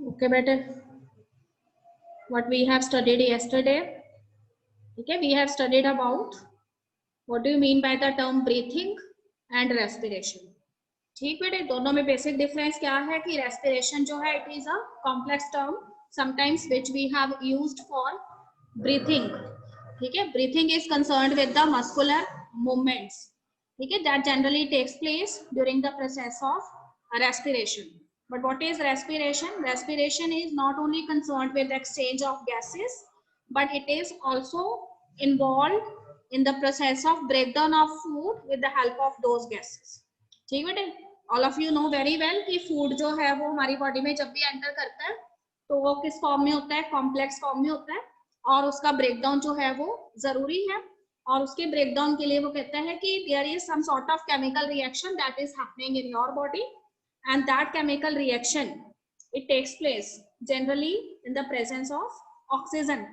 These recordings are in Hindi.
Okay, better. What we have studied yesterday. Okay, we have studied about what do you mean by the term breathing and respiration. ठीक बेटे, दोनों में बेसिक डिफरेंस क्या है कि रेस्पिरेशन जो है it is a complex term sometimes which we have used for breathing. ठीक है, breathing is concerned with the muscular movements. ठीक है, that generally takes place during the process of respiration. But what is respiration? Respiration is not only concerned with the exchange of gases, but it is also involved in the process of breakdown of food with the help of those gases. ठीक बेटे, all of you know very well कि फूड जो है वो हमारी बॉडी में जब भी एंटर करता है तो वो किस फॉर्म में होता है, कॉम्प्लेक्स फॉर्म में होता है, और उसका ब्रेकडाउन जो है वो जरूरी है. और उसके ब्रेकडाउन के लिए वो कहता है कि there is some sort of chemical reaction that is happening in your body, and that chemical reaction it takes place generally in the presence of oxygen.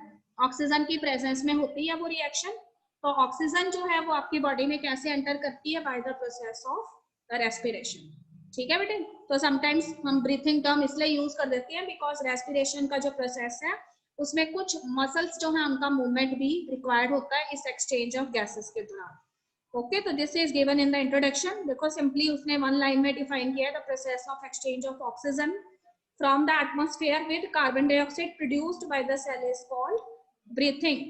Oxygen की प्रेजेंस में होती है वो रिएक्शन. तो ऑक्सीजन जो है वो आपकी बॉडी में कैसे एंटर करती है, by the process of respiration. ठीक है बेटे, तो समटाइम्स हम ब्रीथिंग टर्म इसलिए यूज कर देते हैं बिकॉज रेस्पिरेशन का जो प्रोसेस है उसमें कुछ मसल्स जो है उनका मूवमेंट भी रिक्वायर्ड होता है इस एक्सचेंज ऑफ गैसेस के दौरान. ओके, तो this is given in the introduction. देखो सिंपली उसने वन लाइन में डिफाइन किया है the process of exchange of oxygen from the atmosphere with carbon dioxide produced by the cell is called breathing.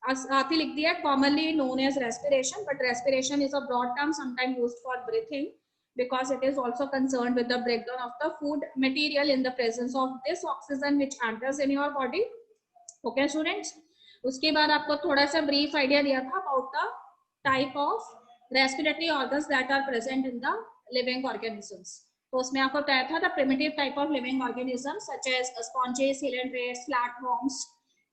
साथ ही लिख दिया commonly known as respiration, but respiration is a broad term sometime used for breathing because it is also concerned with the breakdown of the food material in the presence of this oxygen which enters in your body. Okay students, उसके बाद आपको थोड़ा सा brief idea दिया था about the type of respiratory organs that are present in the living organisms. तो उसमें आपको बताया था the primitive type of living organisms such as sponges, coelenterates, flatworms.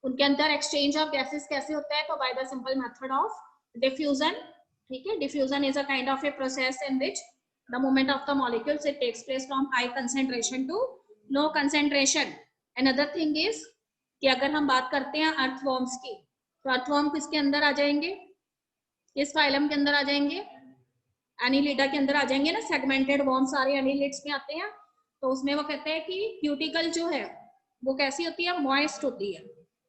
उनके अंदर exchange of gases कैसे होता है, तो by the simple method of diffusion. ठीक है, diffusion is a kind of a process in which the movement of the molecules it takes place from high concentration to low concentration. Another thing is कि अगर हम बात करते हैं अर्थवर्म्स की, तो अर्थवर्म किसके अंदर आ जाएंगे, किस फाइलम के अंदर आ जाएंगे, एनिलिडा के अंदर आ जाएंगे ना. सेगमेंटेड वर्म सारे एनिलिड्स में आते हैं. तो उसमें वो कहते हैं कि क्यूटिकल जो है वो कैसी होती है, मॉइस्ट होती है.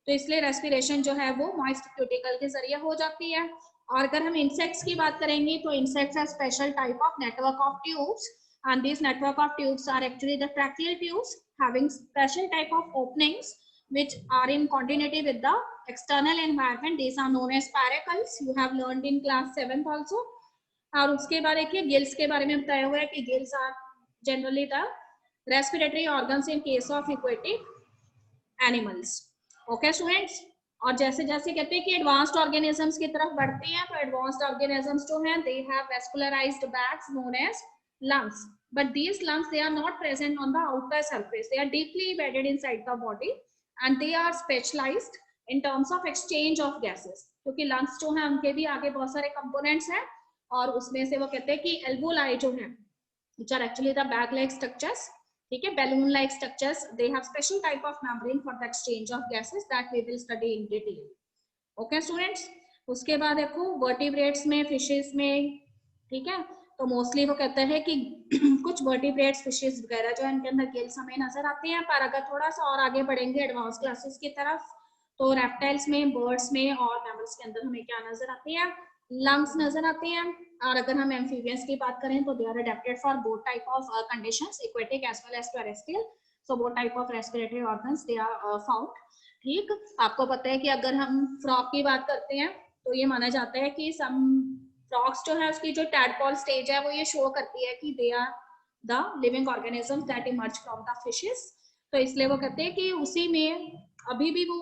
तो इसलिए रेस्पिरेशन जो है वो मॉइस्ट क्यूटिकल के जरिए हो जाती है. और अगर हम इंसेक्ट्स की बात करेंगे तो insects are special type of network of tubes, and these network of tubes are actually the tracheal tubes having special type of openings which are in continuity with the external environment. These are known as spiracles. You have learned in class 7th also. और उसके बाद देखिए गिल्स के बारे में बताया हुआ है कि gills are generally the respiratory organs in case of aquatic animals. Okay students, और जैसे जैसे कहते हैं कि एडवांस्ड ऑर्गेनिजम्स की तरफ बढ़ते हैं तो एडवांस्ड ऑर्गेनिजम्स जो हैं they have vascularised bags known as lungs, but these lungs they are not present on the outer surface. They are deeply embedded inside the body and they are specialized in terms of exchange of gases. क्योंकि lungs जो हैं उनके भी आगे बहुत सारे components हैं और उसमें से वो कहते हैं कि alveoli जो हैं which are actually the bag like structures, ठीक है, balloon like structures, they have special type of membrane for the exchange of gases that we will study in detail. Okay students, उसके बाद देखो vertebrates में, fishes में, ठीक है, तो मोस्टली वो कहता है कि कुछ वर्टिब्रेट्स फिशेस वगैरह जो है इनके अंदर गिल्स हमें नजर आते हैं. पर अगर थोड़ा सा और आगे बढ़ेंगे एडवांस क्लासेस की तरफ तो रेप्टाइल्स में, बर्ड्स में और मैमल्स के अंदर हमें क्या नजर आते हैं, लंग्स नजर आते हैं. और अगर हम एम्फीबियंस की बात करें तो they are adapted for both type of conditions, aquatic as well as terrestrial. So both type of respiratory organs they are found. ठीक, आपको पता है कि अगर हम फ्रॉग की बात करते हैं तो ये माना जाता है कि सम फ्रॉग्स जो है उसकी जो टैडपॉल स्टेज है वो ये शो करती है कि they are the living organisms that emerge from the fishes. तो इसलिए वो कहते हैं कि उसी में अभी भी वो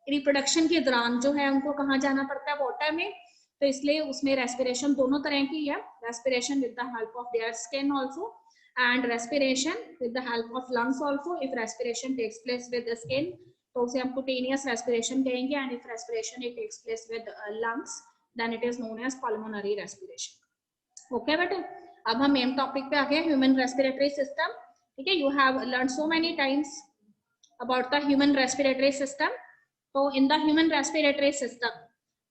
रिप्रोडक्शन के दौरान जो है उनको कहाँ जाना पड़ता है, वाटर में. तो इसलिए उसमें रेस्पिरेशन दोनों तरह की है, respiration with the help of their skin also and respiration with the help of lungs also. If respiration takes place with the skin तो उसे हम कुटेनियस रेस्पिरेशन कहेंगे, and if respiration it takes place with lungs then it is known as pulmonary respiration. Okay बेटे, अब हम मेन टॉपिक पे आ गए, ह्यूमन रेस्पिरेटरी सिस्टम. ठीक है, you have learn so many times about the human respiratory system. तो in the human respiratory system,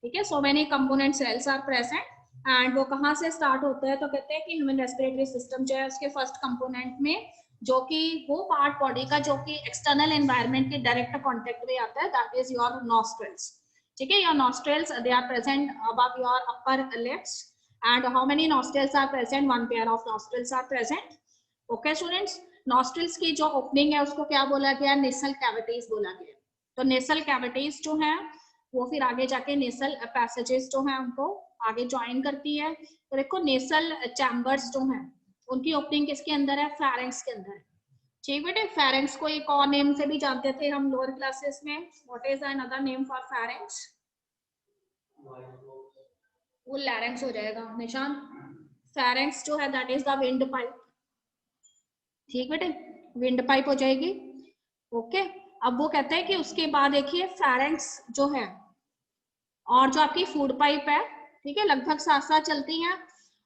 ठीक है, so many component cells are present and वो कहाँ से स्टार्ट होता है, तो कहते हैं कि ह्यूमन रेस्पिरेटरी सिस्टम जो है उसके फर्स्ट कंपोनेंट में जो कि वो पार्ट बॉडी का जो कि एक्सटर्नल एनवायरनमेंट के डायरेक्ट कांटेक्ट में आता है, दैट इज योर नॉस्ट्रल्स. ठीक है, your nostrils they are present above your upper lips. And how many nostrils are present? One pair of nostrils are present. Okay students, nostrils की जो ओपनिंग है उसको क्या बोला गया? नेसल कैविटीज बोला गया. तो नेसल कैविटीज जो है वो फिर आगे जाके नेसल पैसेजेस जो है उनको आगे ज्वाइन करती है. तो देखो नेसल चैम्बर्स जो है उनकी ओपनिंग किसके अंदर है? फेरेंक्स के अंदर है. ठीक बेटे, फेरेंक्स को एक और नेम से भी जानते थे हम लोअर क्लासेस में. What is another name for pharynx? वो लैरेंक्स हो जाएगा निशान. फेरेंक्स जो है that is the wind pipe. ठीक बेटे, विंड पाइप हो जाएगी. ओके, अब वो कहते हैं कि उसके बाद देखिए फेरेंक्स जो है और जो आपकी फूड पाइप है, ठीक है, लगभग साथ साथ चलती हैं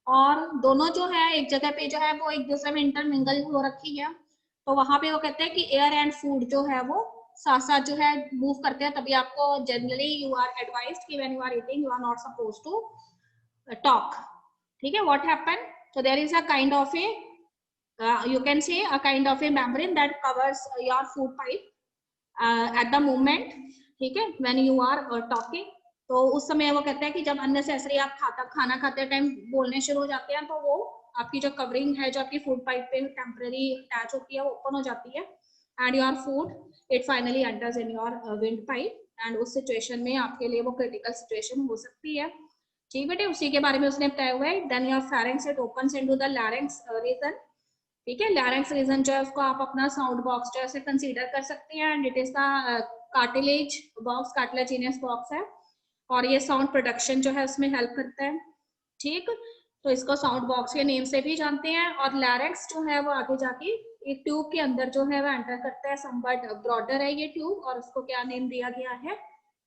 और दोनों जो है एक जगह पे जो है वो एक दूसरे में इंटरमिंगल हो रखी है. तो वहां पे वो कहते हैं कि एयर एंड फूड जो है वो साथ साथ जो है मूव करते हैं. तभी आपको जनरली यू आर एडवाइज्ड कि when you are eating you are not supposed to talk. ठीक है, व्हाट हैपन? तो there is a kind of a you can say a kind of a membrane that covers your food pipe at the moment. ठीक है, when you are talking. तो उस समय वो कहते हैं कि जब अननेसेसरी आप खाना खाते टाइम बोलने शुरू हो जाते हैं तो वो आपकी जो कवरिंग है जो आपकी फूड पाइप पे टेम्पररी अटैच होती है वो ओपन हो जाती है and your food it finally enters in your wind pipe. And उस सिचुएशन में आपके लिए वो क्रिटिकल सिचुएशन हो सकती है. ठीक बेटे, उसी के बारे में उसने बताया हुआ है. Then your pharynx it opens into the larynx region. ठीक है, लैरिंक्स रीजन जो है उसको आप अपना साउंड बॉक्स जो है कंसीडर कर सकते हैं. And it is the cartilage box, cartilaginous box है और ये साउंड प्रोडक्शन जो है उसमें हेल्प करता है. ठीक, तो इसको साउंड बॉक्स के नेम से भी जानते हैं. और लैरिंक्स जो है वो आगे जाके एक ट्यूब के अंदर जो है वो एंटर करता है. समवट ब्रॉडर है ये ट्यूब और उसको क्या नेम दिया गया है?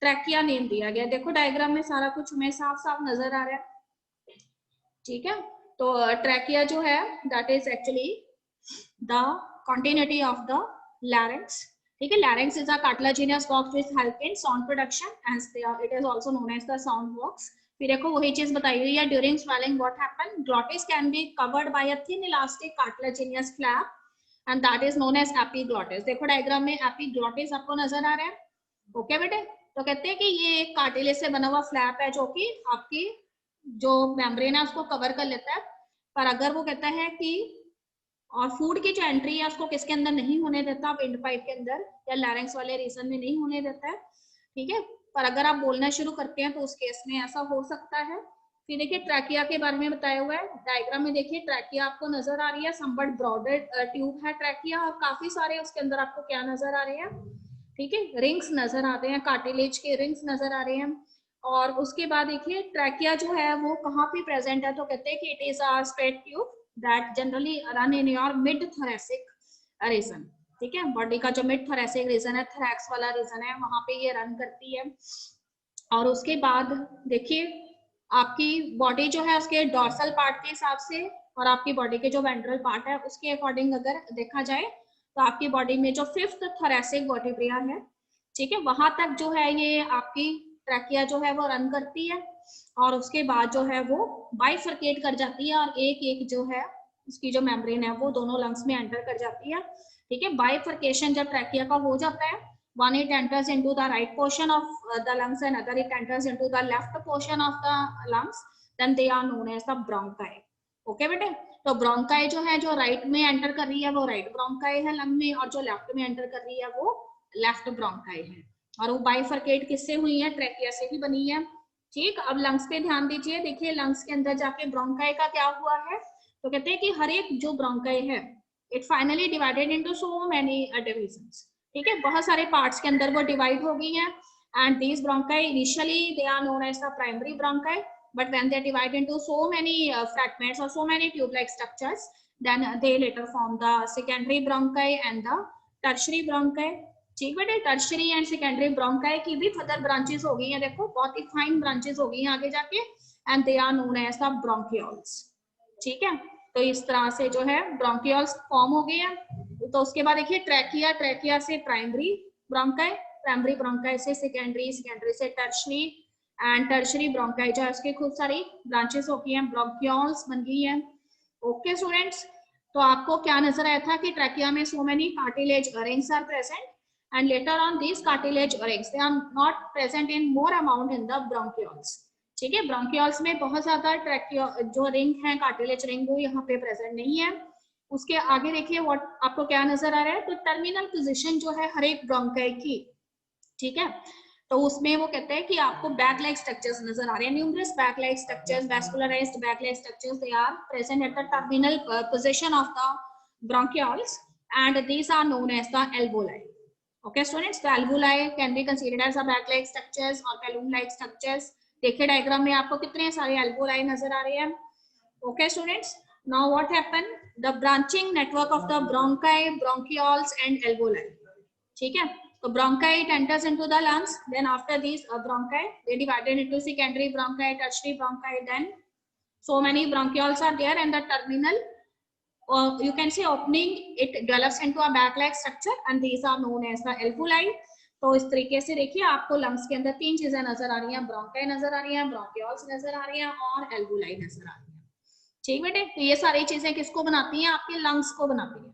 ट्रैकिया नेम दिया गया. देखो डायग्राम में सारा कुछ हमें साफ साफ नजर आ रहा है. ठीक है, तो ट्रैकिया जो है that is actually the continuity of the larynx. ठीक है, larynx is a cartilaginous box which help in sound production and it is also known as the sound box. फिर देखो वही चीज बताई हुई है. during swelling what happen? glottis can be covered by a thin elastic cartilaginous flap and that is known as epiglottis. देखो डायग्राम में epiglottis आपको नजर आ रहा है. ओके बेटे, तो कहते हैं कि ये एक कार्टिलेज से बना हुआ फ्लैप है जो कि आपकी जो मेम्ब्रेन है उसको कवर कर लेता है. पर अगर वो कहता है कि और फूड की जो एंट्री है उसको किसके अंदर नहीं होने देता? विंड पाइप के अंदर या लैरिंक्स वाले रीजन में नहीं होने देता है. ठीक है, पर अगर आप बोलना शुरू करते हैं तो उस केस में ऐसा हो सकता है. फिर देखिए ट्रैकिया के बारे में बताया हुआ है. डायग्राम में देखिए ट्रैकिया आपको नजर आ रही है. समवट ब्रॉडेड ट्यूब है ट्रैकिया और काफी सारे उसके अंदर आपको क्या नजर आ रहे हैं? ठीक है, रिंग्स नजर आते हैं, कार्टिलेज के रिंग्स नजर आ रहे हैं. और उसके बाद देखिए ट्रैकिया जो है वो कहाँ पे प्रेजेंट है? तो कहते हैं कि it is a straight tube that generally run in your mid thoracic region. ठीक है, बॉडी का जो मिड thoracic रीजन है, थोरैक्स वाला रीजन है, वहां पे ये रन करती है. और उसके बाद देखिए आपकी बॉडी जो है उसके डॉर्सल पार्ट के हिसाब से और आपकी बॉडी के जो वेंट्रल पार्ट है उसके अकॉर्डिंग अगर देखा जाए तो आपकी बॉडी में जो फिफ्थ थोरैसिक वर्टिब्रा है, ठीक है, वहां तक जो है ये आपकी ट्रैकिया जो है वो रन करती है. और उसके बाद जो है वो बाइफर्केट कर जाती है और एक एक जो है उसकी जो मेम्ब्रेन है वो दोनों लंग्स में एंटर कर जाती है. ठीक है, बाइफर्केशन जब ट्रैकिया का हो जाता है, one it enters into the right portion of the lungs and other it enters into the left portion of the lungs, then they are known as the bronchi. Okay बेटे, तो ब्रोंकाई जो है जो राइट में एंटर कर रही है वो राइट ब्रोंकाई है लंग में और जो लेफ्ट में एंटर कर रही है वो लेफ्ट ब्रोंकाई है. और वो बाइफर्केट किससे हुई है? ट्रैकिया से ही बनी है. ठीक, अब लंग्स पे ध्यान दीजिए. देखिए लंग्स के अंदर जाके ब्रोंकाई का क्या हुआ है? तो कहते हैं कि हर एक जो ब्रोंकाई है it finally divided into so many divisions. ठीक है, बहुत सारे पार्ट्स के अंदर वो डिवाइड हो गई हैं. And these bronchi initially they are known as the primary bronchi, but when they divide into so many fragments or so many tube-like structures, then they later form the secondary bronchi and the tertiary bronchi. ठीक बेटे, टर्शरी एंड सेकेंडरी ब्रोंकाई की भी फर्दर ब्रांचेस हो गई हैं. देखो बहुत ही फाइन ब्रांचेस हो गई हैं आगे जाके and they are known as the bronchioles. ठीक है, तो इस तरह से जो है ब्रोंकियोल्स फॉर्म हो गए हैं. तो उसके बाद देखिए ट्रैकिया, ट्रैकिया से प्राइमरी ब्रोंकाई, प्राइमरी ब्रोंकाई से सेकेंडरी, सेकेंडरी से टर्शरी एंड टर्शरी ब्रोंकाई जो है उसकी खूब सारी ब्रांचेस हो गई हैं, ब्रोंकियोल्स बन गई हैं. ओके स्टूडेंट्स, तो आपको क्या नजर आया था कि ट्रैकिया में so many cartilage rings are present and later on these cartilage rings they are not present in more amount in the bronchioles. ठीक है, ब्रोंकियोल्स में बहुत ज्यादा ट्रैकियो जो रिंग है कार्टिलेज रिंग वो यहाँ पे प्रेजेंट नहीं है. उसके आगे देखिए व्हाट आपको क्या नजर आ रहा है. तो टर्मिनल पोजीशन जो है हर एक ब्रोंकाई की, ठीक है, तो उसमें वो कहते हैं कि आपको बैक लाइक स्ट्रक्चर्स नजर आ रहे हैं. Numerous sac like structures, vascularised sac like structures, they are present at the terminal position of the bronchioles and these are known as the alveoli. Okay students, the alveoli can be considered as a back like structures or balloon like structures. देखिए डायग्राम में आपको कितने सारे alveoli नजर आ रहे हैं. Okay students, now what happened, the branching network of the bronchi, bronchioles and alveoli. ठीक है, तो bronchi it enters into the lungs, then after these bronchi they divided into secondary bronchi, tertiary bronchi, then so many bronchioles are there and the terminal you can say opening it develops into a back like structure and these are known as the alveoli. तो इस तरीके से देखिए आपको लंग्स के अंदर तीन चीजें नजर आ रही हैं, ब्रोंकाई नजर आ रही हैं, ब्रोंकियोल्स नजर आ रही हैं और एल्वुलाई नजर आ रही हैं. ठीक बेटे, तो ये सारी चीजें किसको बनाती हैं, आपके लंग्स को बनाती हैं.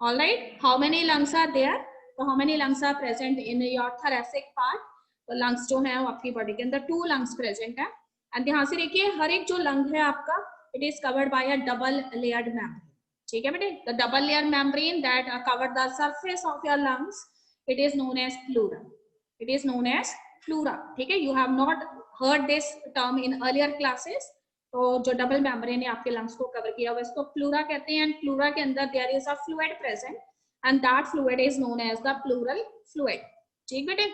All right, how many lungs are there, तो how many lungs are present in your thoracic part. तो लंग्स जो है वो आपकी बॉडी के अंदर 2 लंग्स प्रेजेंट है. एंड ध्यान से देखिए हर एक जो लंग है आपका it is covered by a double layered membrane. ठीक है बेटे, the double layer membrane that cover the surface of your lungs it is known as pleura. It is known as pleura. ठीक है, you have not heard this term in earlier classes. तो जो डबल मेम्ब्रेन ने आपके लंग्स को कवर किया हुआ इसको प्लूरा कहते हैं. एंड प्लूरा के अंदर there is a fluid present and that fluid is known as the pleural fluid. ठीक बेटे,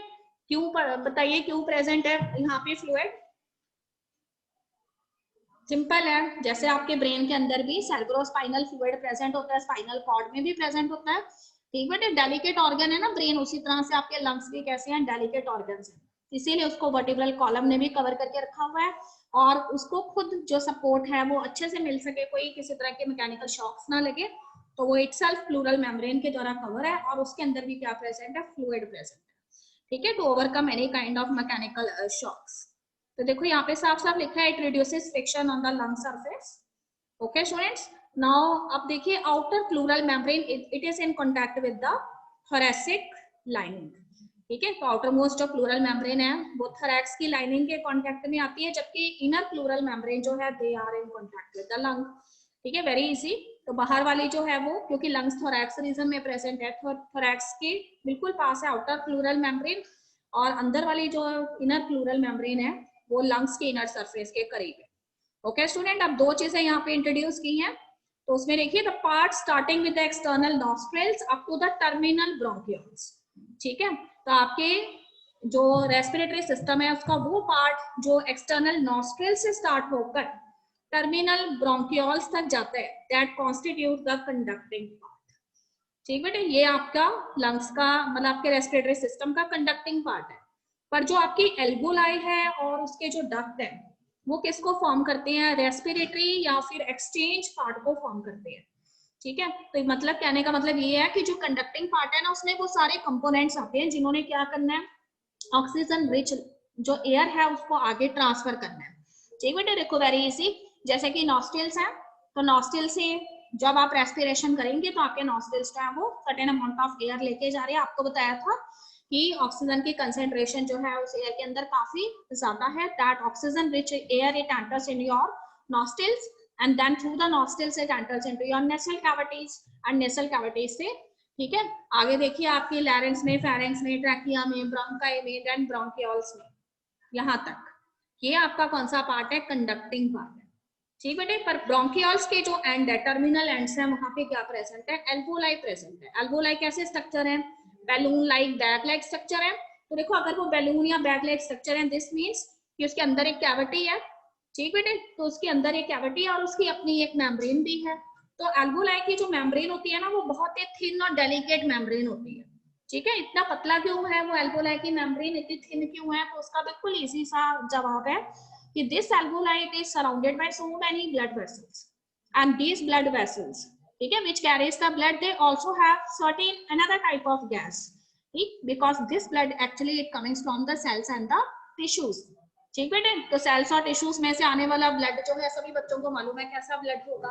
क्यों बताइए क्यों प्रेजेंट है यहाँ पे फ्लूइड. सिंपल है, जैसे आपके ब्रेन के अंदर भी सेरेब्रोस्पाइनल फ्लूइड प्रेजेंट होता है, स्पाइनल कॉर्ड में भी प्रेजेंट होता है. ठीक है, डेलिकेट ऑर्गन है ना ब्रेन, उसी तरह से आपके लंग्स भी कैसे हैं, डेलिकेट ऑर्गन्स हैं. इसीलिए उसको वर्टिब्रल कॉलम ने भी कवर करके रखा हुआ है और उसको खुद जो सपोर्ट है वो अच्छे से मिल सके, कोई किसी तरह के मैकेनिकल शॉक्स ना लगे. तो वो इटसेल्फ प्लूरल मेम्ब्रेन के द्वारा कवर है और उसके अंदर भी क्या प्रेजेंट है, फ्लूइड प्रेजेंट है. ठीक है, to overcome any kind of mechanical shocks. तो देखो यहाँ पे साफ साफ लिखा है it reduces friction on the lung surface. Okay students, now अब देखिए outer pleural membrane it is in contact with the thoracic lining. ठीक है, तो आउटर मोस्ट जो प्लूरल मेम्ब्रेन है वो थोरैक्स की लाइनिंग के कांटेक्ट में आती है, जबकि इनर प्लूरल मेम्ब्रेन जो है they are in contact with the lung. ठीक है, वेरी इजी. तो बाहर वाली जो है वो क्योंकि लंग्स थोरैक्स रीजन में प्रेजेंट है, थोरैक्स के बिल्कुल पास है आउटर प्लूरल मेम्ब्रेन और अंदर वाली जो इनर प्लूरल मेम्ब्रेन है वो लंग्स के इनर सरफेस के करीब है. ओके स्टूडेंट, अब 2 चीजें यहाँ पे इंट्रोड्यूस की हैं. तो उसमें देखिए the part starting with the external nostrils up to the terminal bronchioles. ठीक है, तो आपके जो रेस्पिरेटरी सिस्टम है उसका वो पार्ट जो एक्सटर्नल नॉस्ट्रिल से स्टार्ट होकर टर्मिनल ब्रोंकियोल्स तक जाता है that constitute the conducting part. ठीक बेटे, ये आपका लंग्स का मतलब आपके रेस्पिरेटरी सिस्टम का कंडक्टिंग पार्ट है. पर जो आपकी एल्वुलाई है और उसके जो डक्ट है वो किसको फॉर्म करते हैं, रेस्पिरेटरी या फिर एक्सचेंज पार्ट को फॉर्म करते हैं. ठीक है, तो मतलब कहने का मतलब ये है कि जो कंडक्टिंग पार्ट है ना उसमें वो सारे कंपोनेंट्स आते हैं जिन्होंने क्या करना है, ऑक्सीजन रिच जो एयर है उसको आगे ट्रांसफर करना है. ठीक बेटे, देखो वेरी इजी. जैसे कि नॉस्ट्रिल्स है, तो नॉस्ट्रिल से जब आप रेस्पिरेशन करेंगे तो आपके नॉस्ट्रिल्स जो है वो सर्टेन अमाउंट ऑफ एयर लेके जा रहे हैं. आपको बताया था कि ऑक्सीजन की कंसेंट्रेशन जो है उस एयर के अंदर काफी ज्यादा है. That oxygen rich air it enters in your nostrils and then through the nostrils it enters into your nasal cavities and nasal cavities से. ठीक है, आगे देखिए आपके लैरिंक्स में, फेरिंक्स में, ट्रैकिया में, ब्रोंकाई में, देन ब्रोंकियोल्स में, यहाँ तक ये आपका कौन सा पार्ट है, कंडक्टिंग पार्ट है. ठीक बेटे, पर ब्रोंकियोल्स के जो एंड है, टर्मिनल एंड्स है, वहां पे क्या प्रेजेंट है, एल्वुलाई प्रेजेंट है. एल्वुलाई कैसे स्ट्रक्चर है, balloon like bag like structure है. तो देखो अगर वो बैलून या बैग लाइक स्ट्रक्चर है दिस मींस कि उसके अंदर एक कैविटी है. ठीक बेटे, तो उसके अंदर एक कैविटी और उसकी अपनी एक मेम्ब्रेन भी है. तो एल्वुलाई की जो मेम्ब्रेन होती है ना वो बहुत ही थिन और डेलिकेट मेम्ब्रेन होती है. ठीक है, इतना पतला क्यों है वो एल्वुलाई की मेम्ब्रेन, इतनी थिन क्यों है, तो उसका बिल्कुल इजी सा जवाब है कि this alveoli is surrounded by so many blood vessels and these blood vessels, ठीक है, which carries the blood, they also have certain another type of gas, ठीक, because this blood actually it comes from the cells and the tissues. ठीक बेटे, तो सेल्स और टिश्यूज में से आने वाला ब्लड जो है सभी बच्चों को मालूम है कैसा ब्लड होगा,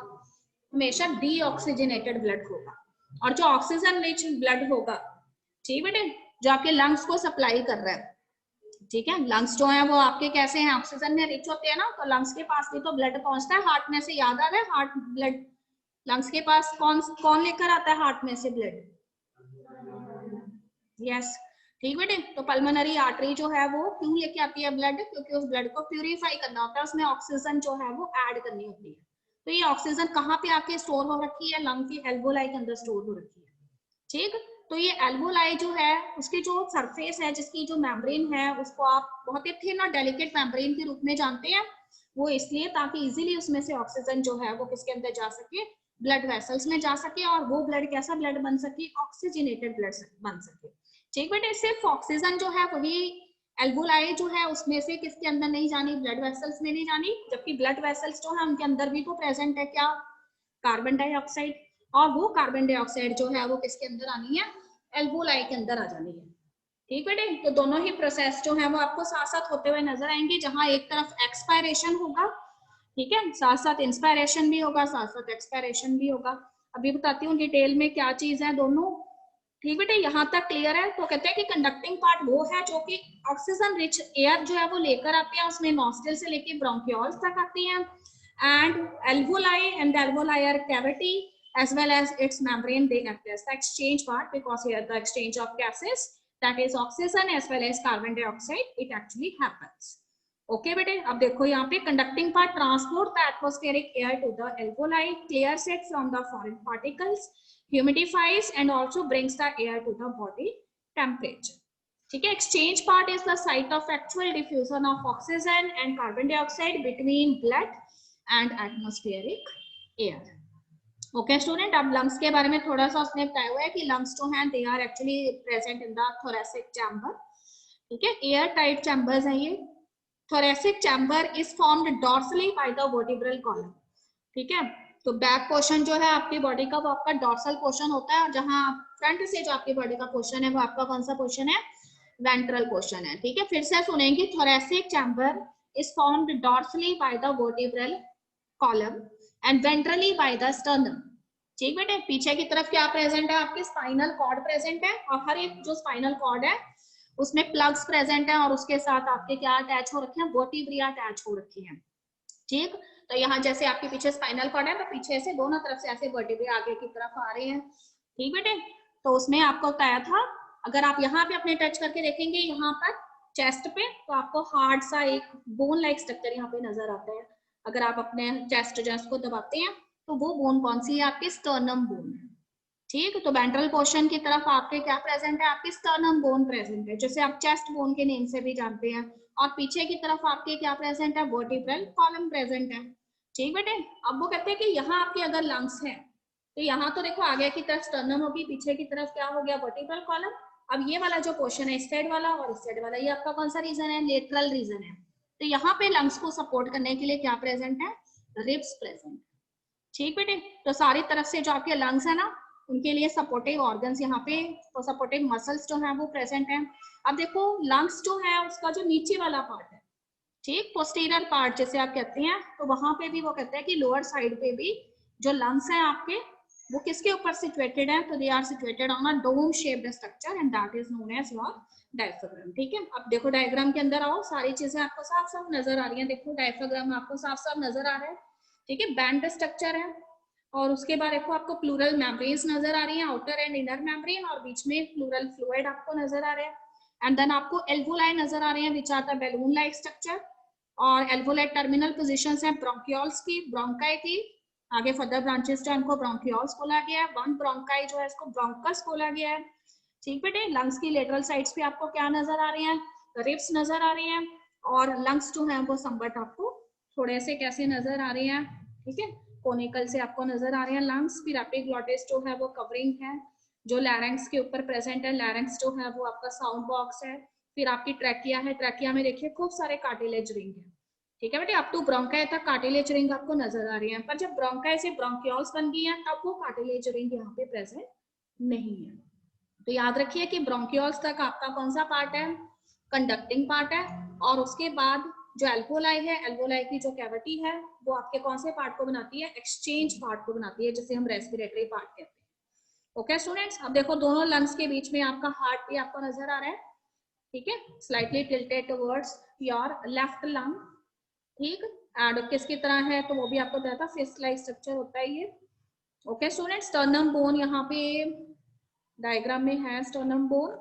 हमेशा डीऑक्सीजनेटेड ब्लड होगा। और जो ऑक्सीजन रिच ब्लड होगा, ठीक बेटे, जो आपके लंग्स को सप्लाई कर रहा है, ठीक है, लंग्स जो है वो आपके कैसे हैं, ऑक्सीजन में रिच होते हैं ना, तो लंग्स के पास भी तो ब्लड पहुंचता है। हार्ट में से याद आ रहा है, हार्ट ब्लड लंग्स के पास कौन कौन लेकर आता है हार्ट में से ब्लड? यस, ठीक बेटे। तो पल्मोनरी आर्टरी जो है वो क्यों लेके आती है ब्लड? क्योंकि उस ब्लड को प्यूरिफाई करना होता है, उसमें ऑक्सीजन जो है वो ऐड करनी होती है। तो ये ऑक्सीजन कहाँ पे आके स्टोर हो रखी है? लंग की एल्वोलाई के अंदर स्टोर हो रखी है, ठीक। तो ये एल्वोलाई जो है, उसकी जो सरफेस है, जिसकी जो मेम्ब्रेन है, उसको आप बहुत ही थिन और डेलिकेट मेम्ब्रेन के रूप में जानते हैं। वो इसलिए ताकि इजीली उसमें से ऑक्सीजन जो है वो किसके अंदर जा सके, ब्लड वेसल्स में जा सके, और वो ब्लड कैसा ब्लड बन सके, ऑक्सीजनेटेड ब्लड बन सके, ठीक बेटे। सिर्फ ऑक्सीजन जो है वही एल्वोलाई जो है उसमें से किसके अंदर नहीं जानी, ब्लड वेसल्स में नहीं जानी, जबकि ब्लड वेसल्स जो है उनके अंदर भी तो प्रेजेंट है क्या, कार्बन डाइऑक्साइड, और वो कार्बन डाइऑक्साइड जो है वो किसके अंदर आनी है, एल्वोलाई के अंदर आ जानी है, ठीक बेटे। तो दोनों ही प्रोसेस जो है वो आपको साथ साथ होते हुए नजर आएंगे, जहां एक तरफ एक्सपायरेशन होगा, ठीक है, साथ साथ इंस्पायरेशन भी होगा, साथ साथ एक्सपायरेशन भी होगा। अभी बताती हूँ डिटेल में क्या चीज है दोनों, ठीक बेटे, यहाँ तक क्लियर है? तो कहते हैं कि कंडक्टिंग पार्ट वो है जो कि ऑक्सीजन रिच एयर जो है वो लेकर आते हैं, उसमें नॉस्ट्रल से लेके ब्रोंकियोल्स तक आती है, and alveoli and alveolar cavity as well as its membrane, they act as the exchange part, because here the exchange of gases, that is oxygen as well as carbon dioxide, it actually happens. Okay बेटे, अब देखो यहाँ पे conducting part transport the atmospheric air to the alveoli, clears it from the foreign particles, humidifies and also brings the air to the body temperature, ठीक है। Exchange part is the site of actual diffusion of oxygen and carbon dioxide between blood and atmospheric air. Okay student, अब लंग्स के बारे में थोड़ा सा उसने बताया हुआ है कि लंग्स जो हैं they are actually present in the thoracic chamber, ठीक है, एयर टाइट चैम्बर्स हैं ये। Thoracic chamber is formed dorsally by the vertebral column, ठीक है। तो बैक पोर्शन जो है आपकी बॉडी का वो आपका डॉर्सल पोर्शन होता है, और जहां फ्रंट से जो आपकी बॉडी का पोर्शन है वो आपका कौन सा पोर्शन है, वेंट्रल पोर्शन है, ठीक है। फिर से सुनेंगे, thoracic chamber is formed dorsally by the vertebral column and ventrally by the sternum, ठीक बेटे। पीछे की तरफ क्या प्रेजेंट है, आपके स्पाइनल कॉर्ड प्रेजेंट है, और हर एक जो स्पाइनल कॉर्ड है उसमें प्लग्स प्रेजेंट है, और उसके साथ आपके क्या अटैच हो रखे हैं, वर्टिब्रिया अटैच हो रखी है, ठीक। तो यहाँ जैसे आपके पीछे स्पाइनल कॉर्ड है, तो पीछे से दोनों तरफ से ऐसे वर्टिब्रे आगे की तरफ आ रहे हैं, ठीक बेटे। तो उसमें आपको बताया था, अगर आप यहाँ पे अपने टच करके देखेंगे यहाँ पर चेस्ट पे, तो आपको हार्ड सा एक बोन लाइक स्ट्रक्चर यहाँ पे नजर आता है। अगर आप अपने चेस्ट जस्ट को दबाते हैं तो वो बोन कौन सी है, आपकी स्टर्नम बोन है, ठीक। तो वेंट्रल पोर्शन की तरफ आपके क्या प्रेजेंट है, आपकी स्टर्नम बोन प्रेजेंट है, जैसे आप चेस्ट बोन के नेम से भी जानते हैं, और पीछे की तरफ आपके क्या प्रेजेंट है, वर्टिब्रल कॉलम प्रेजेंट है, ठीक बेटे। अब वो कहते हैं कि यहाँ आपके अगर लंग्स हैं, तो यहाँ तो देखो आगे की तरफ स्टर्नम होगी, पीछे की तरफ क्या हो गया, वर्टिब्रल कॉलम। अब ये वाला जो पोर्शन है इस साइड वाला और इस साइड वाला, ये आपका कौन सा रीजन है, लेटरल रीजन है। तो यहाँ पे लंग्स को सपोर्ट करने के लिए क्या प्रेजेंट है, रिब्स प्रेजेंट, ठीक बेटे। तो सारी तरफ से जो आपके लंग्स है ना, उनके लिए सपोर्टिव ऑर्गन्स यहाँ पे, तो सपोर्टिव मसल्स जो है वो प्रेजेंट है। अब देखो लंग्स जो है उसका जो नीचे वाला पार्ट है, ठीक, पोस्टीरियर पार्ट जैसे आप कहते हैं, तो वहां पे भी वो कहते हैं कि लोअर साइड पे भी जो लंग्स हैं आपके, वो किसके ऊपर सिचुएटेड है, तो they are situated on a dome shaped structure and that is known as your diaphragm, ठीक है। अब देखो डायग्राम के अंदर आओ, सारी चीजें आपको साफ साफ नजर आ रही हैं, देखो डायफ्राम आपको साफ साफ नजर आ रहा है, ठीक है, बैंड स्ट्रक्चर है, और उसके बाद देखो आपको प्लूरल मेम्ब्रेन्स नजर आ रही हैं, आउटर एंड इनर मेम्ब्रेन, और बीच में प्लूरल फ्लूइड आपको नजर आ रहा है, एंड देन आपको एल्वोलाई नजर आ रहे हैं which are the balloon like structure, और एल्वोलाई टर्मिनल पोजीशंस हैं ब्रोंकियोल्स की, ब्रोंकाई की, आगे फर्दर ब्रांचेस जो इनको ब्रोंकियोल्स बोला गया है, वन ब्रोंकाई जो है इसको ब्रोंकस बोला गया है, ठीक बेटे। लंग्स की लेटरल साइड्स पे आपको क्या नजर आ रही हैं, रिब्स नजर आ रही हैं, और लंग्स जो है वो समवट आपको थोड़े से कैसे नजर आ रही हैं, ठीक है, कोनिकल से आपको नजर आ रहे हैं लंग्स। फिर एपिग्लॉटिस जो है वो कवरिंग है, जो लैरिंक्स के ऊपर प्रेजेंट है, लैरिंक्स जो है वो आपका साउंड बॉक्स है। फिर आपकी ट्रैकिया है, ट्रैकिया में देखिए खूब सारे कार्टिलेज रिंग है, ठीक है बेटे। अप टू ब्रोंकाई तक कार्टिलेज रिंग आपको नजर आ रही है, पर जब ब्रोंकाई से ब्रोंकियोल्स बन गई है तब वो कार्टिलेज रिंग यहाँ पे प्रेजेंट नहीं है। तो याद रखिए कि ब्रोंकियोल्स तक आपका कौन सा पार्ट है, कंडक्टिंग पार्ट है, और उसके बाद जो एल्वोलाई है, एल्वोलाई की जो कैविटी है वो आपके कौन से पार्ट को बनाती है? एक्सचेंज पार्ट को बनाती है, जिसे हम रेस्पिरेटरी पार्ट कहते हैं। ओके स्टूडेंट्स, अब देखो दोनों लंग्स के बीच में आपका हार्ट भी आपको नजर आ रहा है, ठीक है, slightly tilted towards your left lung, ठीक, एंड किसकी तरह है तो वो भी आपको बताया था, फिस्ट लाइक स्ट्रक्चर होता है ये। ओके स्टूडेंट्स, स्टर्नम बोन यहाँ पे डायग्राम में है, स्टर्नम बोन,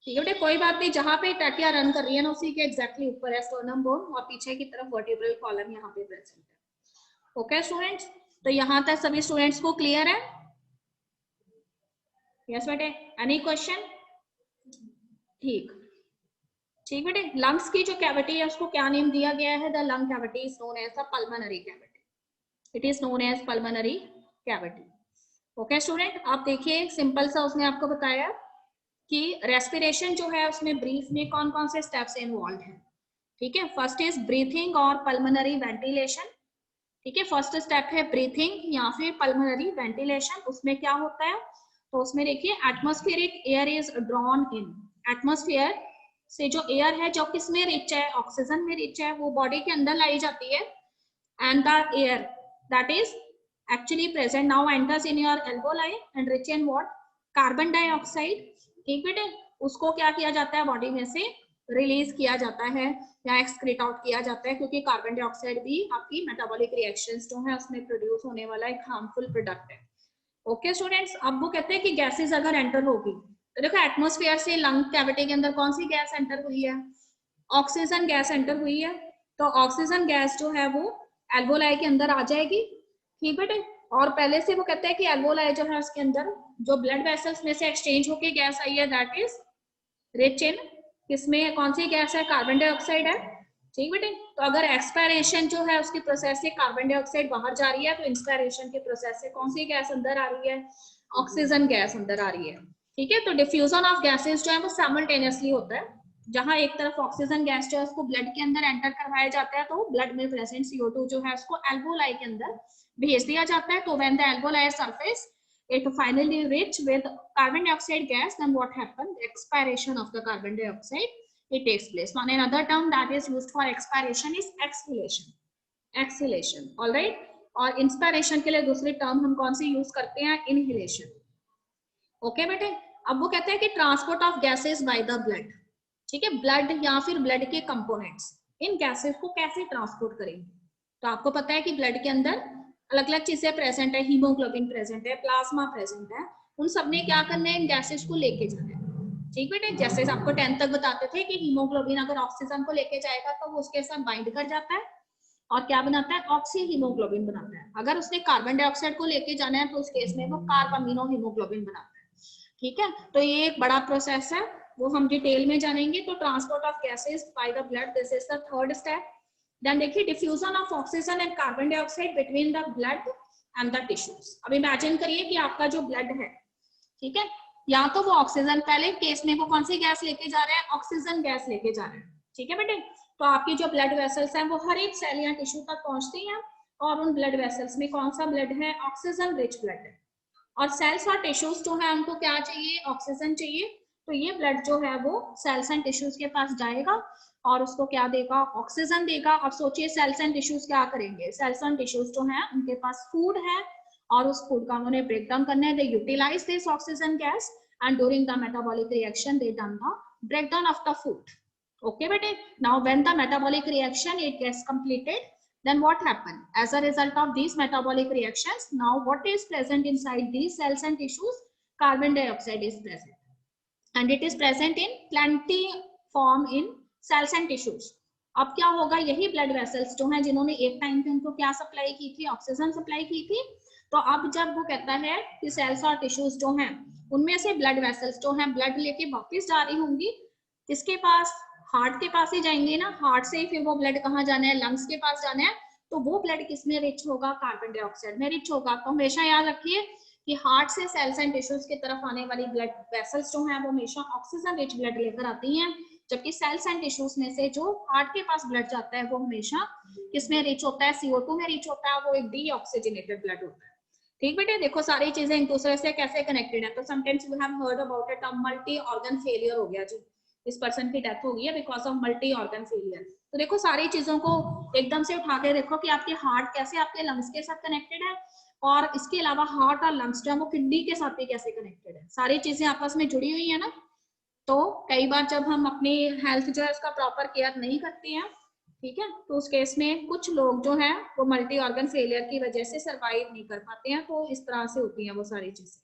ठीक है बेटे, कोई बात नहीं, जहां पे टैकिया रन कर रही है ना उसी के एक्जैक्टली ऊपर है स्टर्नम बोन, और पीछे की तरफ वर्टिब्रल कॉलम यहाँ पे प्रेजेंट है। ओके स्टूडेंट्स, तो यहाँ तक सभी स्टूडेंट्स को क्लियर है? यस बेटे, एनी क्वेश्चन? ठीक, ठीक बेटे, लंग्स की जो कैविटी है उसको क्या नेम दिया गया है? The lung cavity is known as the pulmonary cavity, it is known as pulmonary cavity. Okay student, आप देखिए सिंपल सा उसने आपको बताया कि रेस्पिरेशन जो है उसमें ब्रीथ में कौन कौन से स्टेप्स इन्वॉल्व हैं, ठीक है। फर्स्ट इज ब्रीथिंग और पल्मोनरी वेंटिलेशन, ठीक है, फर्स्ट स्टेप है ब्रीथिंग या फिर पल्मोनरी वेंटिलेशन। उसमें क्या होता है तो उसमें देखिए atmospheric air is drawn in, atmosphere से जो एयर है जो किस में रिच है? ऑक्सीजन में रिच है, वो बॉडी के अंदर लाई जाती है, and the air that is actually present now enters in your alveoli and rich in what? Carbon dioxide, ठीक बेटे, उसको क्या किया जाता है? बॉडी में से रिलीज किया जाता है या एक्सक्रीट आउट किया जाता है, क्योंकि कार्बन डाइऑक्साइड भी आपकी मेटाबॉलिक रिएक्शंस जो है उसमें प्रोड्यूस होने वाला एक हार्मफुल प्रोडक्ट है। ओके स्टूडेंट्स, अब वो कहते हैं कि गैसेस अगर एंटर होगी तो देखो एटमॉस्फेयर से लंग कैविटी के अंदर कौन सी गैस एंटर हुई है? ऑक्सीजन गैस एंटर हुई है, तो ऑक्सीजन गैस जो है वो एल्वोलाई के अंदर आ जाएगी, ठीक बेटे, और पहले से वो कहते हैं कि एल्वोलाई जो है उसके अंदर जो ब्लड वेसल्स में से एक्सचेंज होके गैस आई है दैट इज रिच इन, किसमें कौन सी गैस है? कार्बन डाइऑक्साइड है, ठीक बेटे। तो अगर एक्सपायरेशन जो है उसकी प्रोसेस से कार्बन डाइऑक्साइड बाहर जा रही है तो इंस्पायरेशन के प्रोसेस से कौन सी गैस अंदर आ रही है? ऑक्सीजन गैस अंदर आ रही है, ठीक है। तो डिफ्यूजन ऑफ गैसेस जो है वो साइमल्टेनियसली होता है, जहां एक तरफ ऑक्सीजन गैस जो है उसको ब्लड के अंदर एंटर करवाया जाता है तो ब्लड में प्रेजेंट CO2 जो है उसको एल्वोलाई के अंदर भेज दिया जाता है। तो when the alveoli surface it finally rich with carbon dioxide gas, then what happens? The expiration of the carbon dioxide it takes place. One another term that is used for expiration is exhalation, exhalation, all right। और इंस्पायरेशन के लिए दूसरी टर्म हम कौन सी यूज करते हैं? इनहेलेशन। ओके बेटे, अब वो कहते हैं कि transport of gases by the blood, ठीक है, ब्लड या फिर ब्लड के कंपोनेंट्स इन गैसेस को कैसे ट्रांसपोर्ट करेंगे? तो आपको पता है कि ब्लड के अंदर अलग अलग चीजें प्रेजेंट है, हीमोग्लोबिन प्रेजेंट है, प्लाज्मा प्रेजेंट है, उन सब ने क्या करना है? इन गैसेस को लेके जाना है, ठीक बेटे। जैसे आपको 10th तक बताते थे कि हीमोग्लोबिन अगर ऑक्सीजन को लेके जाएगा तो वो उसके साथ बाइंड कर जाता है और क्या बनाता है? ऑक्सी हीमोग्लोबिन बनाता है। अगर उसने कार्बन डाइऑक्साइड को लेके जाना है तो उस केस में वो कार्बामिनो हीमोग्लोबिन बनाता है, ठीक है। तो ये एक बड़ा प्रोसेस है, वो हम डिटेल में जानेंगे। तो transport of gases by the blood, this is the third step. Then देखिए diffusion of oxygen and carbon dioxide between the blood and the tissues. अब इमेजिन करिए कि आपका जो ब्लड है, ठीक है, या तो वो ऑक्सीजन, पहले केस में वो कौन सी गैस लेके जा रहे हैं? ऑक्सीजन गैस लेके जा रहे हैं, ठीक है बेटे। तो आपकी जो ब्लड वेसल्स हैं वो हर एक सेल या टिश्यू तक पहुंचती हैं और उन ब्लड वेसल्स में कौन सा ब्लड है? ऑक्सीजन रिच ब्लड है। और सेल्स और टिश्यूज जो है उनको क्या चाहिए? ऑक्सीजन चाहिए। तो ये ब्लड जो है वो सेल्स एंड टिश्यूज के पास जाएगा और उसको क्या देगा? ऑक्सीजन देगा। अब सोचिए सेल्स एंड टिश्यूज क्या करेंगे? सेल्स एंड टिश्यूज जो है उनके पास फूड है और उस फूड का उन्होंने ब्रेक डाउन करना है। They utilise this oxygen gas and during the metabolic reaction they done the break down of the food. Okay bete, now when the metabolic reaction it gets completed, then what happen? As a result of these metabolic reactions, now what is present inside these cells and tissues? Carbon dioxide is present and it is present in plenty form in cells and tissues. अब क्या होगा? यही ब्लड वेसल्स जो हैं जिन्होंने एक टाइम पे उनको क्या सप्लाई की थी? ऑक्सीजन सप्लाई की थी। तो अब जब वो कहता है कि सेल्स और टिश्यूज जो हैं उनमें से ब्लड वेसल्स जो हैं ब्लड लेके वापस जा रही होंगी किसके पास? हार्ट के पास ही जाएंगे ना, हार्ट से ही फिर वो ब्लड कहाँ जाना है? लंग्स के पास जाना है। तो वो ब्लड किस में रिच होगा? कार्बन डाइऑक्साइड में रिच होगा। तो हमेशा याद रखिए कि हार्ट से सेल्स एंड टिश्यूज की तरफ आने वाली ब्लड वेसल्स जो हैं वो हमेशा ऑक्सीजन रिच ब्लड लेकर आती हैं, जबकि सेल्स एंड टिश्यूज में से जो हार्ट के पास ब्लड जाता है वो हमेशा किसमें रिच होता है? CO2 में रिच होता है, वो एक डीऑक्सीजनेटेड ब्लड होता है, ठीक बेटे। देखो सारी चीजें एक दूसरे से कैसे कनेक्टेड है। तो sometimes you have heard about a term multi organ failure हो गया जी, इस पर्सन की डेथ हो गई है because of multi organ failure. तो देखो सारी चीजों को एकदम से उठा के देखो कि आपके हार्ट कैसे आपके लंग्स के साथ कनेक्टेड है, और इसके अलावा हार्ट और लंग्स जो है वो किडनी के साथ भी कैसे कनेक्टेड है, सारी चीजें आपस में जुड़ी हुई है ना। तो कई बार जब हम अपनी हेल्थ जो है उसका प्रॉपर केयर नहीं करते हैं, ठीक है, तो उस केस में कुछ लोग जो है वो मल्टी ऑर्गन फेलियर की वजह से सरवाइव नहीं कर पाते हैं। तो इस तरह से होती हैं वो सारी चीजें।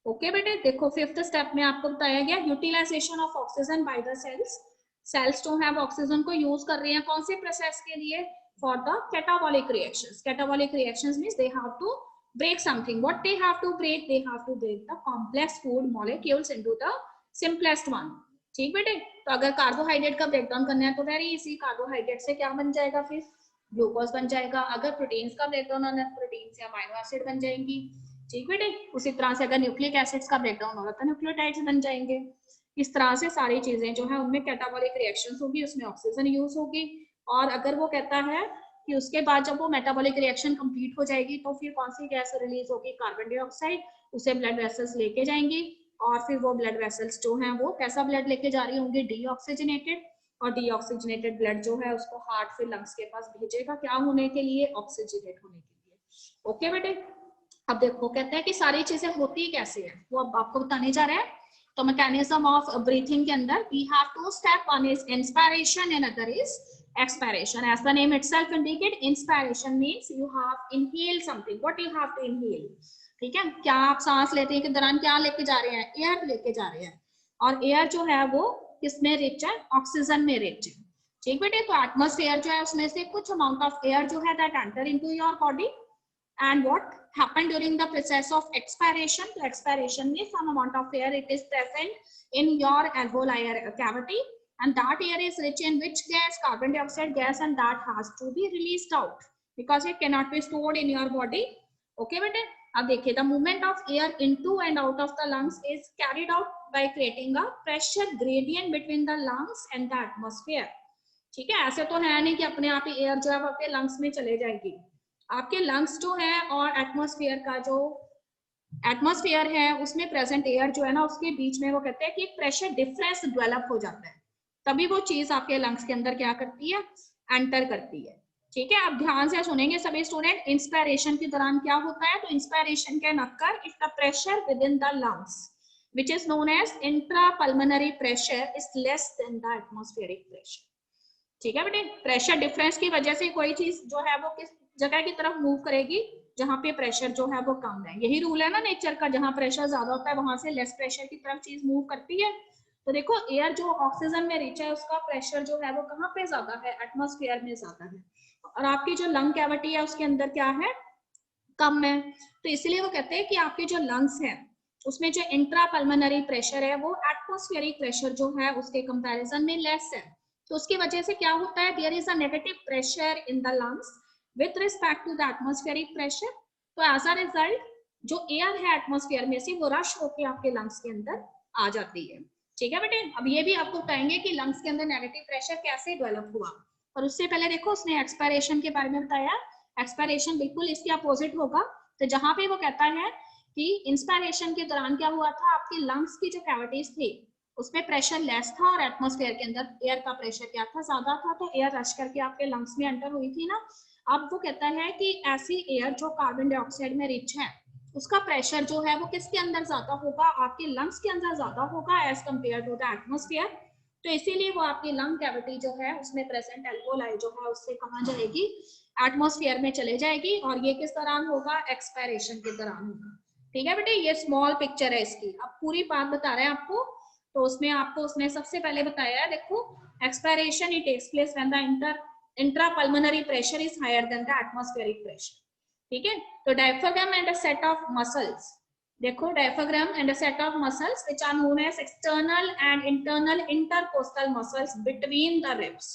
ओके बेटे, देखो फिफ्थ स्टेप में आपको बताया गया utilisation of oxygen by the cells. Cells जो है ऑक्सीजन को यूज कर रहे हैं कौन से प्रोसेस के लिए, for the catabolic reactions. Catabolic reactions means they have to break something. What they have to break, they have to break the complex food molecules into the simplest one. ठीक बेटे, तो अगर कार्बोहाइड्रेट का ब्रेकडाउन करना है तो वेरी इजी, कार्बोहाइड्रेट से क्या बन जाएगा, फिर ग्लूकोज बन जाएगा। अगर प्रोटीन्स का ब्रेकडाउन होना है प्रोटीन से अमाइनो एसिड बन जाएंगी। ठीक बेटे, उसी तरह से अगर न्यूक्लिक एसिड्स का ब्रेकडाउन होगा तो न्यूक्लियोटाइड्स बन जाएंगे। इस तरह से सारी चीजें जो है उनमें कैटाबॉलिक रिएक्शंस होगी, उसमें ऑक्सीजन यूज होगी। और अगर वो कहता है कि उसके बाद जब वो मेटाबॉलिक रिएक्शन कंप्लीट हो जाएगी तो फिर कौन सी गैस रिलीज होगी, कार्बन डाइऑक्साइड, उसे ब्लड वेसल्स लेके जाएंगी। और फिर वो ब्लड वेसल्स जो हैं वो कैसा ब्लड लेके जा रही होंगी, डीऑक्सीजनेटेड। और डीऑक्सीजनेटेड ब्लड जो है उसको हार्ट फिर लंग्स के पास भेजेगा, क्या होने के लिए, ऑक्सीजनेट होने के लिए। ओके बेटे, अब देखो कहते हैं कि सारी चीजें होती कैसे है वो अब आपको बताने जा रहे हैं। तो मैकेनिज्म ऑफ ब्रीथिंग के अंदर we have two step, one is inspiration and other is expiration. As the name itself indicate, inspiration means you have inhaled something. What you have to inhale? ठीक है, क्या आप सांस लेते हैं के दौरान क्या लेके जा रहे हैं, एयर लेके जा रहे हैं। और एयर जो है वो किसमें रिच है, ऑक्सीजन में रिच है। ठीक बेटे, तो एटमॉस्फेयर जो है उसमें से कुछ अमाउंट ऑफ एयर जो है that enter into your body, and what happened during the process of expiration? So expiration means some amount of air it is present in your alveolar cavity, and that air is rich in which gas, carbon dioxide gas, and that has to be released out because it cannot be stored in your body. Okay bete, अब देखिए the movement of air into and out of the lungs is carried out by creating a pressure gradient between the lungs and the atmosphere. ठीक है, ऐसे तो है नहीं कि अपने आप ही एयर जो है वो आपके लंग्स में चले जाएगी। आपके लंग्स जो है और एटमॉस्फेयर का जो एटमॉस्फेयर है उसमें प्रेजेंट एयर जो है ना उसके बीच में वो कहते हैं कि एक प्रेशर डिफरेंस डेवलप हो जाता है, तभी वो चीज आपके लंग्स के अंदर क्या करती है, एंटर करती है। ठीक है, आप ध्यान से सुनेंगे सभी स्टूडेंट। इंस्पायरेशन के दौरान क्या होता है, तो inspiration can occur if the pressure with in the lungs which is known as intrapulmonary pressure is less than the atmospheric pressure. ठीक है बेटे, प्रेशर डिफरेंस की वजह से कोई चीज जो है वो किस जगह की तरफ मूव करेगी जहां पे प्रेशर जो है वो कम है। यही रूल है ना नेचर का, जहां प्रेशर ज्यादा होता है वहां से लेस प्रेशर की तरफ चीज मूव करती है। तो देखो एयर जो ऑक्सीजन में रिच है उसका प्रेशर जो है वो कहाँ पे ज्यादा है, एटमॉस्फेयर में ज्यादा है। और आपकी जो लंग कैविटी है उसके अंदर क्या है, कम है। तो इसलिए वो कहते हैं कि आपके जो लंग्स हैं उसमें जो इंट्रापल्मोनरी प्रेशर है वो एटमॉस्फेरिक प्रेशर जो है उसके कंपैरिजन में लेस है। तो उसकी वजह से क्या होता है, there is a negative pressure in the lungs with respect to the atmospheric pressure. तो एज अ रिजल्ट जो एयर है एटमॉस्फेयर में से वो रश होकर आपके लंग्स के अंदर आ जाती है। ठीक है बेटे, अब ये भी आपको बताएंगे कि लंग्स के अंदर नेगेटिव प्रेशर कैसे डेवलप हुआ। और उससे पहले देखो उसने एक्सपायरेशन के बारे में बताया। एक्सपायरेशन बिल्कुल इसके अपोजिट होगा। तो जहां पे वो कहता है कि इंस्पायरेशन के दौरान क्या हुआ था, आपके लंग्स की जो कैविटीज थी उसमें प्रेशर लेस था और एटमॉस्फेयर के अंदर एयर का प्रेशर क्या था, ज्यादा था। तो एयर रश करके आपके लंग्स में एंटर हुई थी ना। अब वो कहता है कि ऐसी एयर जो कार्बन डाइऑक्साइड में रिच है उसका प्रेशर जो है वो किसके अंदर ज्यादा होगा, आपके लंग्स के अंदर ज्यादा होगा as compare to the atmosphere. तो इसीलिए वो आपकी लंग कैविटी जो है उसमें प्रेजेंट एल्वेओलाई जो है उससे कहाँ जाएगी, एटमॉस्फेयर में चले जाएगी। और ये किस दौरान होगा, एक्सपायरेशन के दौरान होगा। ठीक है बेटे, ये स्मॉल पिक्चर है इसकी, अब पूरी बात बता रहे हैं आपको। तो उसमें आपको उसने सबसे पहले बताया है, देखो expiration it takes place when the intrapulmonary pressure is higher than the atmospheric pressure. ठीक है, तो diaphragm and a set of muscles, देखो diaphragm and a set of muscles which are known as external and internal intercostal muscles between the ribs.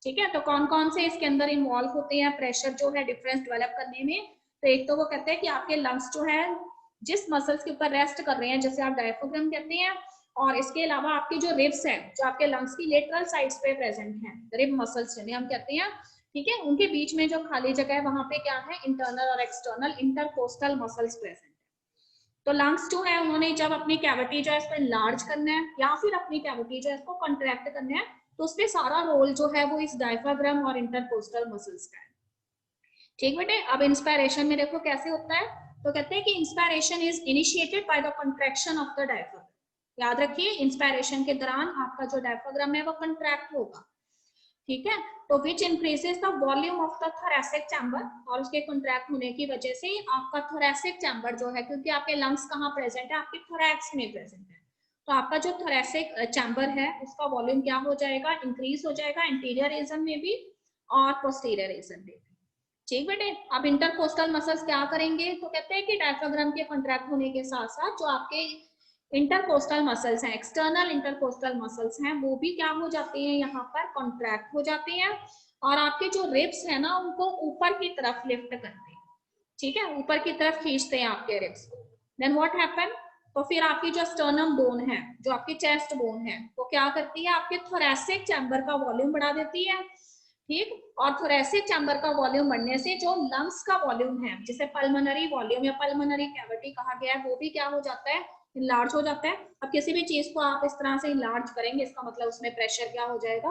ठीक है, तो कौन कौन से इसके अंदर इन्वॉल्व होते हैं प्रेशर जो है डिफरेंस डेवलप करने में। तो एक तो वो कहते हैं कि आपके लंग्स जो है जिस मसल्स के ऊपर रेस्ट कर रहे हैं जैसे आप डायफ्रागम कहते हैं, और इसके अलावा आपकी जो रिब्स हैं जो आपके लंग्स की लेटरल साइड्स पे प्रेजेंट हैं, रिब मसल्स जिन्हें हम कहते हैं, ठीक है, उनके बीच में जो खाली जगह है वहां पे क्या है, इंटरनल और एक्सटर्नल इंटरकोस्टल मसल्स प्रेजेंट है। तो लंग्स जो है उन्होंने जब अपनी कैविटी जो है इसको लार्ज करना है या फिर अपनी कैविटी जो है इसको कॉन्ट्रैक्ट करना है, तो उसमें सारा रोल जो है वो इस डायफ्राग्राम और इंटरकोस्टल मसल्स का है। ठीक बेटे, अब इंस्पायरेशन में देखो कैसे होता है, तो कहते हैं कि inspiration is initiated by the contraction of the diaphragm. याद रखिए इंस्पायरेशन के दौरान आपका जो डायफ्राग्राम है वो कंट्रैक्ट होगा, ठीक है। तो which increases the volume of the thoracic chamber, और उसके कंट्रैक्ट होने की वजह से आपका थोरैसिक चैम्बर जो है, क्योंकि आपके लंग्स कहाँ प्रेजेंट है, आपके थोरैक्स में प्रेजेंट है, तो आपका जो थोरैसिक चैम्बर है उसका वॉल्यूम क्या हो जाएगा, इंक्रीज हो जाएगा, इंटीरियर रीजन में भी और पोस्टीरियर रीजन में भी। ठीक बेटे, अब इंटरकोस्टल मसल्स क्या करेंगे, तो कहते हैं कि डायफ्राग्राम के कंट्रैक्ट होने के साथ साथ जो आपके इंटरकोस्टल मसल्स हैं, एक्सटर्नल इंटरकोस्टल मसल्स हैं, वो भी क्या हो जाते हैं, यहाँ पर कॉन्ट्रैक्ट हो जाते हैं और आपके जो रिब्स है ना उनको ऊपर की तरफ लिफ्ट करते हैं, ठीक है, ऊपर की तरफ खींचते हैं आपके रिब्स को। देन व्हाट हैपन, तो फिर आपकी जो स्टर्नम बोन है, जो आपकी चेस्ट बोन है, वो क्या करती है, आपके थोरैसिक चैम्बर का वॉल्यूम बढ़ा देती है, ठीक। और थोरैसिक चैम्बर का वॉल्यूम बढ़ने से जो लंग्स का वॉल्यूम है, जिसे पल्मोनरी वॉल्यूम या पल्मोनरी कैविटी कहा गया है, वो भी क्या हो जाता है, इनलार्ज हो जाता है। अब किसी भी चीज को आप इस तरह से इनलार्ज करेंगे, इसका मतलब उसमें प्रेशर क्या हो जाएगा,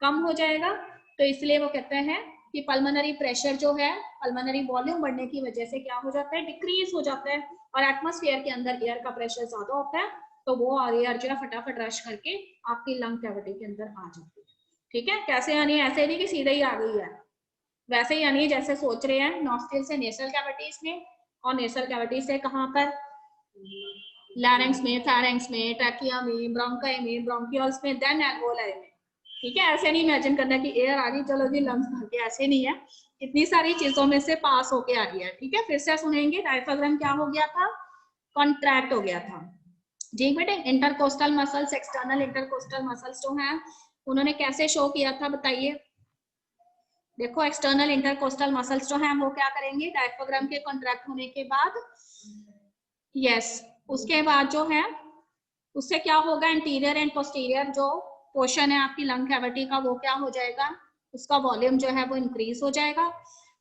कम हो जाएगा। तो इसलिए वो कहते हैं कि पल्मोनरी प्रेशर जो है, पल्मोनरी वॉल्यूम बढ़ने की वजह से क्या हो जाता है, डिक्रीज हो जाता है, और एटमॉस्फेयर के अंदर एयर का प्रेशर ज्यादा होता है, तो वो एयर जो है फटाफट रश करके आपकी लंग कैविटी के अंदर आ जाती है। ठीक है, कैसे आनी है, ऐसे नहीं कि सीधे ही आ गई है, वैसे ही आनी है जैसे सोच रहे हैं, नॉस्ट्रिल से नेसल कैविटीज में, और नेसल कैविटीज से कहां पर, लैरिंक्स में, फेरिंक्स में, ट्रैकिया में, ब्रोंकाई में, ब्रोंकियल्स में, देन एल्वोलाई में। ठीक है, ऐसे नहीं इमेजिन करना कि एयर आ गई चलो जी लंग्स भर के, ऐसे नहीं है, इतनी सारी चीजों में से पास होके आ रही है। ठीक है, फिर से सुनेंगे, डायफ्राग्राम क्या हो गया था, कॉन्ट्रैक्ट हो गया था। जी बेटे, intercostal muscles, external intercostal muscles जो हैं उन्होंने कैसे शो किया था बताइए। देखो एक्सटर्नल इंटरकोस्टल मसल्स जो हैं वो क्या करेंगे, डायफ्राग्राम के कॉन्ट्रैक्ट होने के बाद, यस, उसके बाद जो है उससे क्या होगा, इंटीरियर एंड पोस्टीरियर जो पोर्शन है आपकी लंग कैविटी का, वो क्या हो जाएगा, उसका वॉल्यूम जो है वो इंक्रीज हो जाएगा।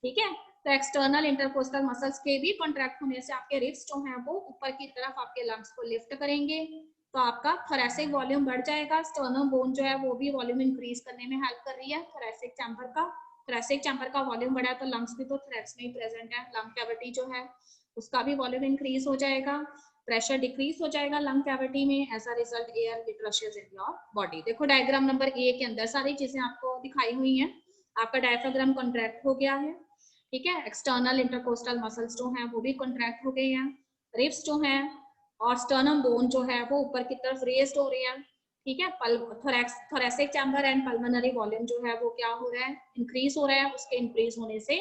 ठीक है, तो एक्सटर्नल इंटरकोस्टल मसल्स के भी कॉन्ट्रैक्ट होने से आपके रिब्स जो हैं वो ऊपर की तरफ आपके लंग्स को लिफ्ट करेंगे, तो आपका थोरैसिक वॉल्यूम बढ़ जाएगा। स्टर्नम बोन जो है वो भी वॉल्यूम इंक्रीज करने में हेल्प कर रही है थोरैसिक चैम्बर का, थोरैसिक चैम्बर का वॉल्यूम बढ़ा तो लंग्स भी तो थोरैक्स में ही प्रेजेंट है, लंग कैविटी जो है उसका भी वॉल्यूम इंक्रीज हो जाएगा, प्रेशर डिक्रीज हो जाएगा लंग कैविटी में, as a result air it rushes in your body. देखो डायग्राम नंबर ए के अंदर सारी चीजें आपको दिखाई हुई हैं, आपका डायफ्राग्राम कॉन्ट्रैक्ट हो गया है, ठीक है, एक्सटर्नल इंटरकोस्टल मसल्स जो हैं वो भी कॉन्ट्रैक्ट हो गए हैं, रिब्स जो हैं और स्टर्नम बोन जो है वो ऊपर की तरफ रेज्ड हो रहे हैं, ठीक है, thoracic chamber and pulmonary volume जो है वो क्या हो रहा है, इंक्रीज हो रहा है, उसके इंक्रीज होने से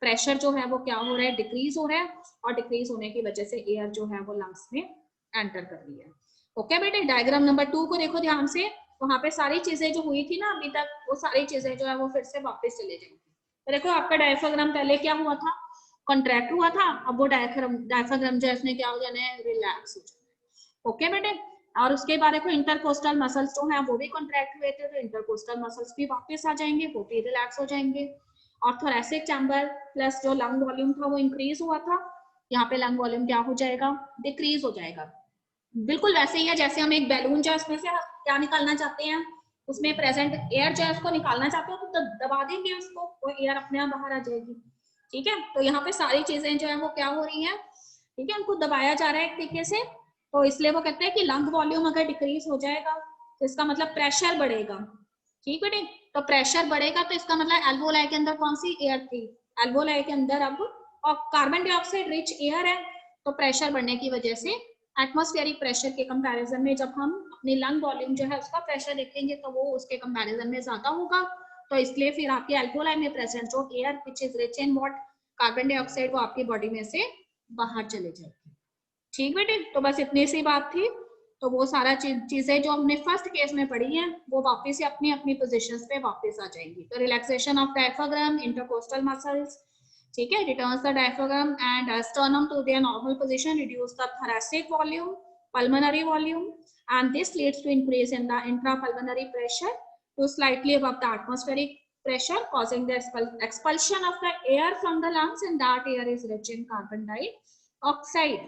प्रेशर जो है वो क्या हो रहा है, डिक्रीज हो रहा है, और डिक्रीज होने की वजह से एयर जो है वो लंग्स में एंटर कर रही है। ओके बेटे, डायग्राम नंबर 2 को देखो ध्यान से, वहां पे सारी चीजें जो हुई थी ना अभी तक, वो सारी चीजें जो है वो फिर से वापस चले जाएंगी। तो देखो आपका डायफ्राग्राम पहले क्या हुआ था, कॉन्ट्रैक्ट हुआ था, अब वो डायफ्राग्राम जो है इसने क्या हो जाना है, रिलैक्स हो जाना है। ओके बेटे, और उसके बाद देखो इंटरकोस्टल मसल्स जो है वो भी कॉन्ट्रैक्ट हुए थे, तो इंटरकोस्टल मसल्स भी वापस आ जाएंगे, वो भी रिलैक्स हो जाएंगे, और थोरैसिक चैम्बर प्लस जो लंग वॉल्यूम था वो इंक्रीज हुआ था, यहाँ पे लंग वॉल्यूम क्या हो जाएगा, डिक्रीज हो जाएगा। बिल्कुल वैसे ही है जैसे हम एक बैलून जो है उसमें से क्या निकालना चाहते हैं, उसमें प्रेजेंट एयर जो है उसको निकालना चाहते हो तो दबा देंगे उसको, वो एयर अपने आप बाहर आ जाएगी। ठीक है, तो यहाँ पे सारी चीजें जो है वो क्या हो रही हैं, ठीक है, उनको दबाया जा रहा है एक तरीके से, तो इसलिए वो कहते हैं कि लंग वॉल्यूम अगर डिक्रीज हो जाएगा तो इसका मतलब प्रेशर बढ़ेगा। ठीक है, तो प्रेशर बढ़ेगा तो इसका मतलब एल्वोलाई के अंदर कौन सी एयर थी, एल्वोलाई के अंदर अब और कार्बन डाइऑक्साइड रिच एयर है, तो प्रेशर बढ़ने की वजह से एटमॉस्फेरिक प्रेशर के कंपैरिजन में जब हम अपनी लंग वॉल्यूम जो है उसका प्रेशर देखेंगे तो वो उसके कंपैरिजन में ज्यादा होगा, तो इसलिए फिर आपके एल्कोलाई में प्रेजेंट जो air which is rich in what, carbon dioxide, वो आपकी बॉडी में से बाहर चले जाएगी। ठीक बेटे, तो बस इतनी सी बात थी, तो वो सारा चीजें जो हमने फर्स्ट केस में पढ़ी हैं वो वापस से अपनी अपनी पोजीशंस पे वापस आ जाएंगी। तो relaxation of diaphragm, intercostal muscles, ठीक है, returns the diaphragm and sternum to their normal position, reduce the thoracic volume, pulmonary volume, and this leads to increase in the intrapulmonary pressure to slightly above the atmospheric pressure, causing the expulsion of the air from the lungs, and that air is rich in carbon dioxide.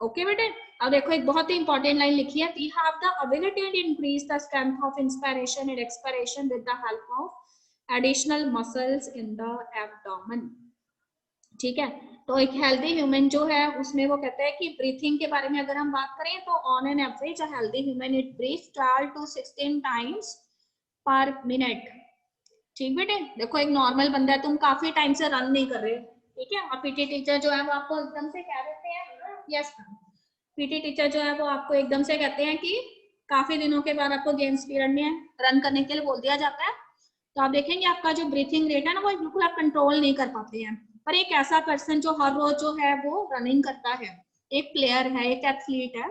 Okay बेटे, अब देखो एक बहुत ही इंपॉर्टेंट लाइन लिखी है, we have the ability to increase the strength of inspiration and expiration with the help of additional muscles in the abdomen. ठीक है, तो एक हेल्दी ह्यूमन जो है उसमें वो कहते हैं कि ब्रीथिंग के बारे में अगर हम बात करें तो on an average a healthy human it breathes 12 to 16 times per minute. ठीक बेटे, देखो एक नॉर्मल बंदा है, तुम काफी टाइम से रन नहीं कर रहे, ठीक है, और पीटी टीचर जो है वो आपको एकदम से कह देते हैं, यस पीटी टीचर जो है वो आपको एकदम से कहते हैं कि काफी दिनों के बाद आपको गेम्स पीरियड में रन करने के लिए बोल दिया जाता है, तो आप देखेंगे आपका जो ब्रीथिंग रेट है ना वो बिल्कुल आप कंट्रोल नहीं कर पाते हैं। पर एक ऐसा पर्सन जो हर रोज जो है वो रनिंग करता है, एक प्लेयर है, एक एथलीट है,